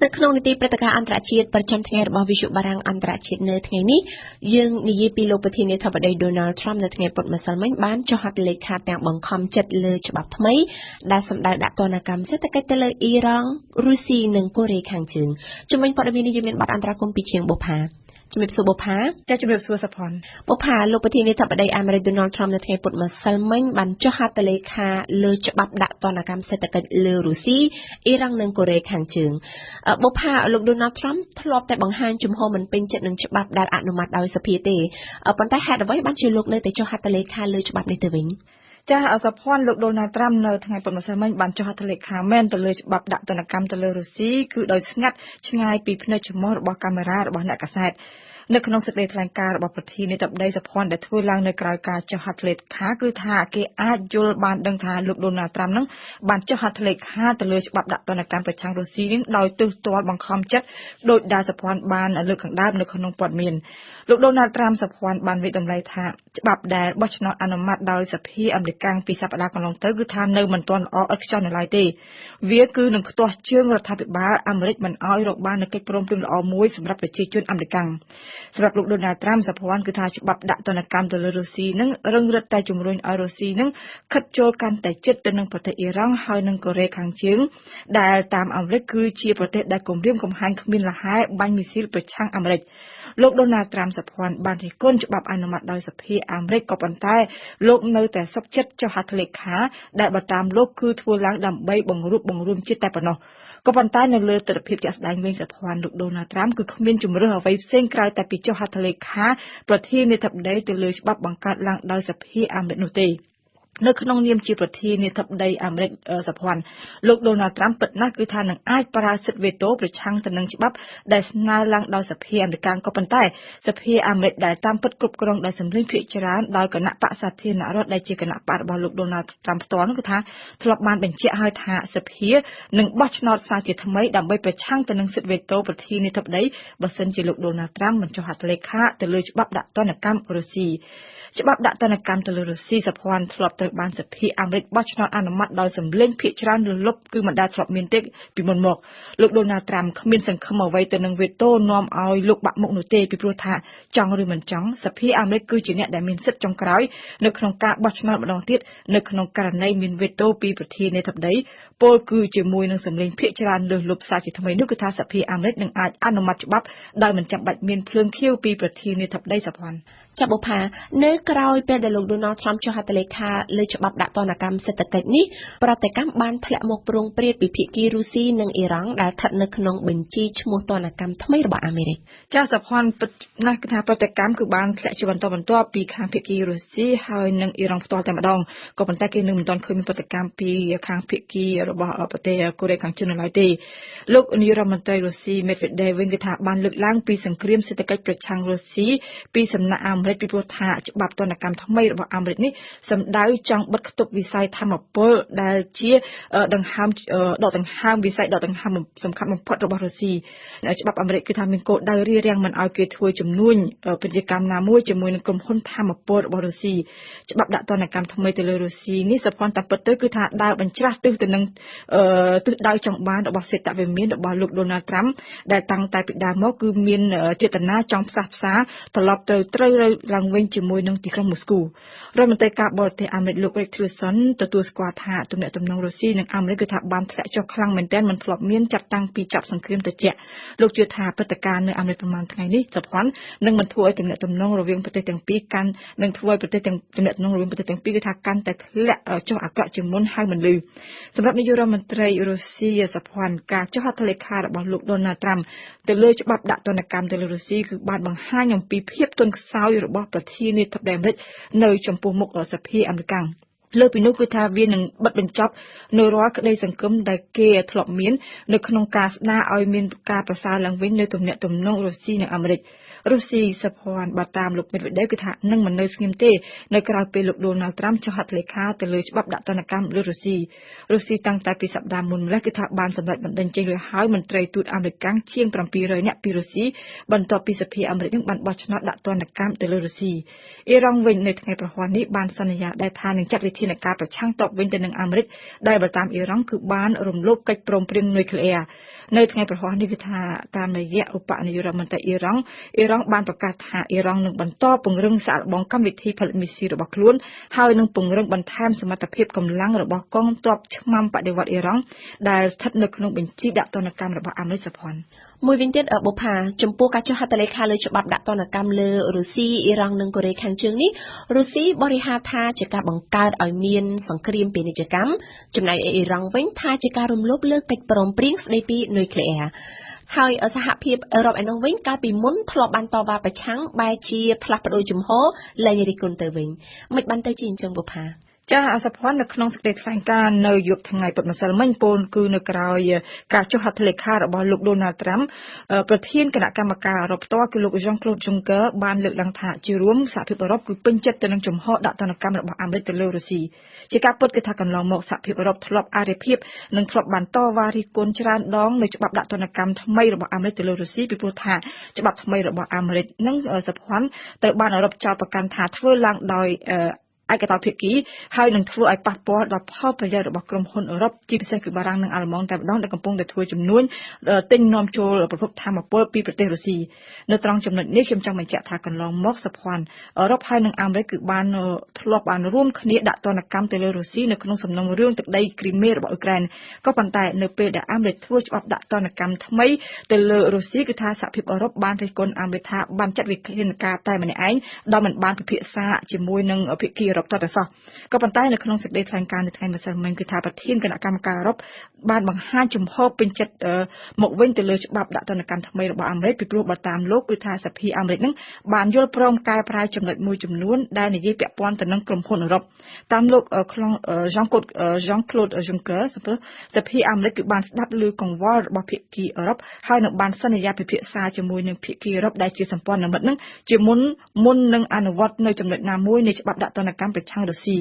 នៅក្នុងនីតិព្រឹត្តិការណ៍អន្តរជាតិប្រចាំថ្ងៃរបស់វិទ្យុបារាំងអន្តរជាតិនៅថ្ងៃនេះយើងនិយាយពីលោកប្រធានាធិបតី Donald Trump នៅថ្ងៃពុធម្សិលមិញបានចុះហត្ថលេខាទាំងបង្ខំចិត្តលើច្បាប់ថ្មីដែលសម្ដៅដាក់ទណ្ឌកម្មសេដ្ឋកិច្ចទៅលើអ៊ីរ៉ង់រុស្ស៊ីនិងកូរ៉េខាងជើងជំវិញព័ត៌មាននេះយើងមានបទអន្តរកម្មពីជាងបុប្ផាជំរាបសួរបុប្ផាចាជំរាបសួរសុផាន់បុប្ផាលោកប្រធានាធិបតីអាមេរិក Donald Trump នៅថ្ងៃពុធម្សិលមិញបានចុះហត្ថលេខាលើច្បាប់ដាក់ទណ្ឌកម្មសេដ្ឋកិច្ចលើរុស្ស៊ីអ៊ីរ៉ង់និងកូរ៉េខាងជើងបុប្ផាលោក Donald Trump ធ្លាប់តែបង្ហាញជំហរមិនពេញចិត្តនឹងច្បាប់ដែលអនុម័តដោយសភាទេប៉ុន្តែហេតុអ្វីបានជាលោកនៅតែចុះហត្ថលេខាលើច្បាប់នេះទៅវិញចាសភ័ណ្ឌលោក Donald Trump នៅថ្ងៃពុធម្សិលមិញបានចុះហត្ថលេខាមែនទៅលើច្បាប់ដាក់ទណ្ឌកម្មទៅលើរុស្ស៊ីគឺដោយស្ងាត់ឆ្ងាយពីភ្នែកច្រមុះរបស់កាមេរ៉ារបស់អ្នកកាសែតនៅក្នុងសេចក្តីថ្លែងការណ៍របស់ប្រធានាធិបតីសុភ័ណ្ឌដែលធ្វើឡើងនៅក្រៅការចុះហត្ថលេខាគឺថាគេអាចយល់បានដឹងថាលោក Donald Trump នឹងបានចុះហត្ថលេខាទៅលើច្បាប់ដាក់ទណ្ឌកម្មប្រឆាំងរុស្ស៊ីនេះដោយទើសទាល់បង្ខំចិត្តដោយដែលសុភ័ណ្ឌបានលើកខាងដើមនៅក្នុងព័ត៌មានលោក Donald Trump សុភ័ណ្ឌបានវិតម្លៃថាច្បាប់ដែលបោះឆ្នោតអនុម័តដោយសភាអាមេរិកពីសប្តាហ៍កន្លងទៅគឺថានៅមិនទាន់ល្អឥតខ្ចោះនៅឡើយទេវាគឺនឹងខ្ទាស់ជើងរដ្ឋាភិបាលអាមេរិកមិនអោយរកបាននូវកិច្ចព្រមព្រៀងល្អមួយសម្រាប់ប្រជាជនអាមេរិកសម្រាប់លោក Donald Trump សុភ័ណ្ឌគឺថាច្បាប់ដាក់ទណ្ឌកម្មទៅលើរុស្ស៊ីនឹងរឹងរិតតែជំរុញឲ្យរុស្ស៊ីនឹងខិតចូលកាន់តែជិតទៅនឹងប្រទេសអ៊ីរ៉ង់ហើយនឹងកូរ៉េខាងជើងដែលតាមអាមេរិកគឺជាប្រទេសដែលគំរាមកំហែងគ្មានលហែបាញ់មីស៊ីលប្រឆាំងអាមេរិកលោក Donald Trump សុភ័ណ្ឌបានរិះគន់ច្បាប់អនុម័តដោយសភាអាមេរិកក៏ប៉ុន្តែលោកនៅតែសុខចិត្តចុះហត្ថលេខាដែលបើតាមលោកគឺធ្វើឡើងដើម្បីបង្រួបបង្រួមជាតិតែប៉ុណ្ណោះក៏ប៉ុន្តែនៅលើទស្សនវិជ្ជាជាក់ស្ដែងវិញសុភ័ណ្ឌលោក Donald Trump គឺគ្មានជំរឿនអ្វីផ្សេងក្រៅតែពីចុះហត្ថលេខាប្រធានាធិបតីទៅលើច្បាប់បង្កើតឡើងដោយសភាអាមេរិកនោះទេនៅក្នុងនាមជាប្រធានាធិបតីអាមេរិកសុភ័ណ្ឌលោក Donald Trump ពិតណាស់គឺថានឹងអាចប្រើសិទ្ធិវេតូប្រឆាំងទៅនឹងច្បាប់ដែលស្នើឡើងដោយសភាអាមេរិកក៏ប៉ុន្តែសភាអាមេរិកដែលតាមពិតគ្រប់គ្រងដោយសម្លេងភាគច្រើនដោយគណៈបក្សសាធារណរដ្ឋដែលជាគណៈបករបស់លោក Donald Trump ផ្ទាល់នោះគឺថាធ្លាប់បានបញ្ជាក់ឲ្យថាសភានឹងបោះឆ្នោតសាជាថ្មីដើម្បីប្រឆាំងទៅនឹងសិទ្ធិវេតូប្រធានាធិបតីបើសិនជាលោក Donald Trump មិនចុះហត្ថលេខាទៅលើច្បាប់ដាក់ទណ្ឌកម្មរុស្ស៊ីច្បាប់ដាក់ទណ្ឌកម្មទៅលើរុស្ស៊ីសុភ័ណ្ឌធ្លាប់ត្រូវបានសភាអាមេរិកបោះឆ្នោតអនុម័តដោយសម្លេងភាគច្រើនលើលុបគឺមិនដែលធ្លាប់មានទេពីមុនមកលោក Donald Trump គ្មានសង្ឃឹមអ្វីទៅនឹងវេតូនាំឲ្យលោកបាក់មុខនោះទេពីព្រោះថាចង់ឬមិនចង់សភាអាមេរិកគឺជាអ្នកដែលមានសិទ្ធិចុងក្រោយនៅក្នុងការបោះឆ្នោតម្ដងទៀតនៅក្នុងករណីមានវេតូពីប្រធានាធិបតីពលគឺជាមួយនឹងសម្លេងភាគច្រើនលើលុបសារជាថ្មីនោះគឺថាសភាអាមេរិកនឹងអាចអនុម័តច្បាប់ដោយមិនចាំបាច់មានភ្លើងខៀវពីប្រធានាធិបតីសុភ័ណ្ឌចាប់បុប្ផានៅក្រោយពេលដែលលោក Donald Trump ចុះហត្ថលេខាលើច្បាប់ដាក់ទណ្ឌកម្មសេដ្ឋកិច្ចនេះប្រតិកម្មបានធ្លាក់មកប្រងព្រាតពីភាគីរុស្ស៊ីនិងអ៊ីរ៉ង់ដែលស្ថិតនៅក្នុងបញ្ជីឈ្មោះទណ្ឌកម្មថ្មីរបស់អាមេរិកចាសសុភ័ណ្ឌពិតណាស់គឺថាប្រតិកម្មគឺបានធ្លាក់ជាបន្តបន្ទាប់ពីខាងភាគីរុស្ស៊ីហើយនិងអ៊ីរ៉ង់ផ្ទាល់តែម្ដងក៏ប៉ុន្តែគេនៅមិនទាន់ឃើញមានប្រតិកម្មពីខាងភាគីរបស់ប្រទេសកូរ៉េខាងជើងនៅឡើយទេលោកនាយរដ្ឋមន្ត្រីរុស្ស៊ី Medvedev វិញគឺថាបានលើកឡើងពីសង្គ្រាមសេដ្ឋកិច្ចប្រឆាំងរុស្ស៊ីពីសំណាក់អាមេរិកពីព្រោះថាច្បាប់ទណ្ឌកម្មថ្មីរបស់អាមេរិកនេះសម្ដៅចង់បិទគប់វិស័យធម្មពលដែលជាដង្ហើមដកដង្ហើមវិស័យដកដង្ហើមសំខាន់បំផុតរបស់រុស្ស៊ីច្បាប់អាមេរិកគឺថាមានគោលដៅរារាំងមិនឲ្យគេធ្វើជំនួញពាណិជ្ជកម្មណាមួយជាមួយនឹងក្រុមហ៊ុនធម្មពលរបស់រុស្ស៊ីច្បាប់ដាក់ទណ្ឌកម្មថ្មីទៅលើរុស្ស៊ីនេះសព្វតែពិតទៅគឺថាដើរបញ្ច្រាស់ទិសទៅនឹងទិសដៅចង់បានរបស់សេដ្ឋវិមានរបស់លោក Donald Trump ដែលតាំងតែពីដើមមកគឺមានចេតនាចង់ផ្សះផ្សាត្រឡប់ទៅត្រូវឡើងវិញជាមួយនឹងទីក្រុងមូស្គូរដ្ឋមន្ត្រីការបរទេសអាមេរិកលោក Rex Tillerson ទទួលស្គាល់ថាទំនាក់ទំនងរុស្ស៊ីនិងអាមេរិកគឺថាបានធ្លាក់ចុះខ្លាំងមែនទែនមិនធ្លាប់មានចាប់តាំងពីចប់សង្គ្រាមត្រជាក់លោកជឿថាព្រឹត្តិការណ៍នៅអាមេរិកប្រហែលថ្ងៃនេះសុភ័ណ្ឌនឹងមិនធ្វើឲ្យទំនាក់ទំនងរវាងប្រទេសទាំងពីរកាន់នឹងធ្វើឲ្យប្រទេសទាំងទំនាក់ទំនងរវាងប្រទេសទាំងពីរគឺថាកាន់តែធ្លាក់ចុះអាក្រក់ជាងមុនហើយមិនលឺសម្រាប់នាយករដ្ឋមន្ត្រីរុស្ស៊ីសុភ័ណ្ឌការចុះហត្ថលេខារបស់លោក Donald Trump ទៅលើច្បាប់ដាក់ទណ្ឌកម្មទៅលើរុស្ស៊ីគឺបានបង្ហាញអំពីភាពទន់ខ្សោយរបស់ប្រធានាធិបតីអាមេរិកនៅចំពោះមុខសភាអាមេរិកលើពីនោះគឺថាវានឹងបិទបញ្ចប់នៅរាល់ក្តីសង្ឃឹមដែលគេធ្លាប់មាននៅក្នុងការស្ដារឲ្យមានការប្រសើរឡើងវិញនៅទំនាក់ទំនងរុស្ស៊ីនិងអាមេរិករុស្ស៊ីសុភ័ណ្ឌបើតាមលោក Medvedev គឺថានឹងមិននៅស្ងៀមទេនៅក្រៅពេលលោក Donald Trump ចុះហត្ថលេខាទៅលើច្បាប់ដាក់ទណ្ឌកម្មលើរុស្ស៊ីតាំងតែពីសប្តាហ៍មុនម្លេះគឺថាបានសម្រេចបណ្តេញចេញរួចហើយមន្ត្រីទូតអាមេរិកជាង700នាក់ពីរុស្ស៊ីបន្ទាប់ពីសភាអាមេរិកនឹងបានបោះឆ្នោតដាក់ទណ្ឌកម្មទៅលើរុស្ស៊ីអ៊ីរ៉ង់វិញនៅថ្ងៃប្រហ័ននេះបានសន្យាដែរថានឹងចាត់វិធានការប្រឆាំងតបវិញទៅនឹងអាមេរិកដែលបើតាមអ៊ីរ៉ង់គឺបានរំលោភកិច្ចព្រមព្រៀងនុយក្លេអ៊ែរ នៅថ្ងៃប្រហោះនេះគឺថាតាមរយៈឧបនាយករដ្ឋមន្ត្រីអ៊ីរ៉ង់បានប្រកាសថាអ៊ីរ៉ង់នឹងបន្តពង្រឹងសាកល្បងកម្មវិធីផលិតមីស៊ីលរបស់ខ្លួនហើយនឹងពង្រឹងបន្ថែមសមត្ថភាពកម្លាំងរបស់កងទ័ពឆ្មាំបដិវត្តអ៊ីរ៉ង់ដែលស្ថិតនៅក្នុងបញ្ជីដាក់ទណ្ឌកម្មរបស់អាមេរិកសុផាន់មួយវិញទៀតបុប្ផាចំពោះការចុះហត្ថលេខាលើច្បាប់ដាក់ទណ្ឌកម្មលើរុស្ស៊ីអ៊ីរ៉ង់និងកូរ៉េខាងជើងនេះរុស្ស៊ីបរិហាថាជាការបង្កើតឲ្យមានសង្គ្រាមពាណិជ្ជកម្មចំណែកអ៊ីរ៉ង់វិញថាជាការរំលោភលើកិច្ចព្រមព្រៀងស្តីពីនុយក្លេអ៊ែរហើយសហភាពអឺរ៉ុបឯនោះវិញកាលពីមុនធ្លាប់បានតវ៉ាប្រឆាំងបែរជាផ្លាស់ប្ដូរជំហរលែងរិះគន់ទៅវិញមិនបានទៅជាអញ្ចឹងបុប្ផាចាអសភ័ណ្ឌនៅក្នុងសេចក្តីថ្លែងការណ៍នៅយប់ថ្ងៃពុធម្សិលមិញពោលគឺនៅក្រោយការចុះហត្ថលេខារបស់លោក Donald Trump ប្រធានគណៈកម្មការអឺរ៉ុបផ្ទាល់គឺលោក Jean-Claude Juncker បានលើកឡើងថាជារួមសហភាពអឺរ៉ុបគឺពេញចិត្តទៅនឹងជំហរដាក់ទណ្ឌកម្មរបស់អាមេរិកទៅលើរុស្ស៊ីជាការពិតគឺថាកន្លងមកសហភាពអឺរ៉ុបធ្លាប់អរិភាពនិងធ្លាប់បានតវ៉ារិះគន់ច្រើនដងនៅច្បាប់ដាក់ទណ្ឌកម្មថ្មីរបស់អាមេរិកទៅលើរុស្ស៊ីពីព្រោះថាច្បាប់ថ្មីរបស់អាមេរិកនឹងសភ័ណ្ឌត្រូវបានអឺរ៉ុបចោទប្រកាន់ថាធ្វើឡើងដោយឯកតោភាគីហើយនឹងធ្វើឲ្យប៉ះពាល់ដល់ផលប្រយោជន៍របស់ក្រុមហ៊ុនអឺរ៉ុបជាពិសេសគឺបារាំងនិងអាល្លឺម៉ង់តែម្ដងដែលកំពុងតែធ្វើចំនួនទិញនាំចូលប្រភពថាមពលពីប្រទេសរុស្ស៊ីនៅត្រង់ចំណុចនេះខ្ញុំចង់បញ្ជាក់ថាកន្លងមកសភ័ណ្ឌអឺរ៉ុបហើយនិងអាមេរិកគឺបានធ្លាប់បានរួមគ្នាដាក់ទណ្ឌកម្មទៅលើរុស្ស៊ីនៅក្នុងសំណុំរឿងទឹកដីគ្រីមៀរបស់អ៊ុយក្រែនក៏ប៉ុន្តែនៅពេលដែលអាមេរិកធ្វើច្បាប់ដាក់ទណ្ឌកម្មថ្មីទៅលើរុស្ស៊ីគឺថាសហភាពអឺរ៉ុបបានរិះគន់អាមេរិកថាបានចាត់វិធានការតែម្នាក់ឯងដោយមិនបានពិភាក្សាជាមួយនឹងភាគីអឺរ៉ុបតទៅសោះក៏ប៉ុន្តែនៅក្នុងសេចក្តីថ្លែងការណ៍នៅថ្ងៃម្សិលមិញគឺថាប្រធានគណៈកម្មការអឺរ៉ុបបានបង្ហាញជំហរពេញចិត្តមកវិញទៅលើច្បាប់ដាក់ទណ្ឌកម្មថ្មីរបស់អាមេរិកពីព្រោះបើតាមលោកគឺថាសភាអាមេរិកនឹងបានយល់ព្រមកែប្រែចំណុចមួយចំនួនដែលនិយាយពាក់ព័ន្ធទៅនឹងក្រុមហ៊ុនអឺរ៉ុបតាមលោកJean-Claude Juncker សភាអាមេរិកគឺបានស្ដាប់ឮកង្វល់របស់ភាគីអឺរ៉ុបហើយនឹងបានសន្យាពិភាក្សាជាមួយនឹងភាគីអឺរ៉ុបដែលជាសម្ព័ន្ធមិត្តនឹងជាមុននឹងអនុវត្តនៅចំណុចណាមួយនៃច្បាប់ដាក់ទណ្ឌកម្មប្រឆាំងរុស្ស៊ី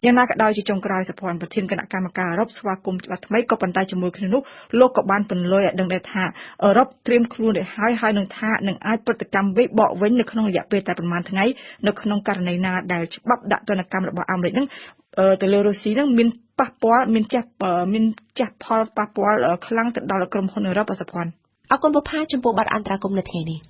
យ៉ាងណាក៏ដោយជាចុងក្រោយសភ័ណ្ឌប្រធានគណៈកម្មការអឺរ៉ុបស្វាគមន៍ច្បាប់ថ្មីក៏ប៉ុន្តែជាមួយគ្នានោះលោកក៏បានពន្យល់ឲ្យដឹងដែរថាអឺរ៉ុបត្រៀមខ្លួនរួចហើយនឹងថានឹងអាចប្រតិកម្មបកវិញនៅក្នុងរយៈពេលតែប្រមាណថ្ងៃនៅក្នុងករណីណាដែលច្បាប់ដាក់ទណ្ឌកម្មរបស់អាមេរិកនឹងទៅលើរុស្ស៊ីនឹងមានប៉ះពាល់មានចាស់ផលប៉ះពាល់ខ្លាំងទៅដល់ក្រុមហ៊ុនអឺរ៉ុបសភ័ណ្ឌអរគុណបុប្ផាចំពោះបទអន្តរាគមន៍នៅថ្ងៃនេះ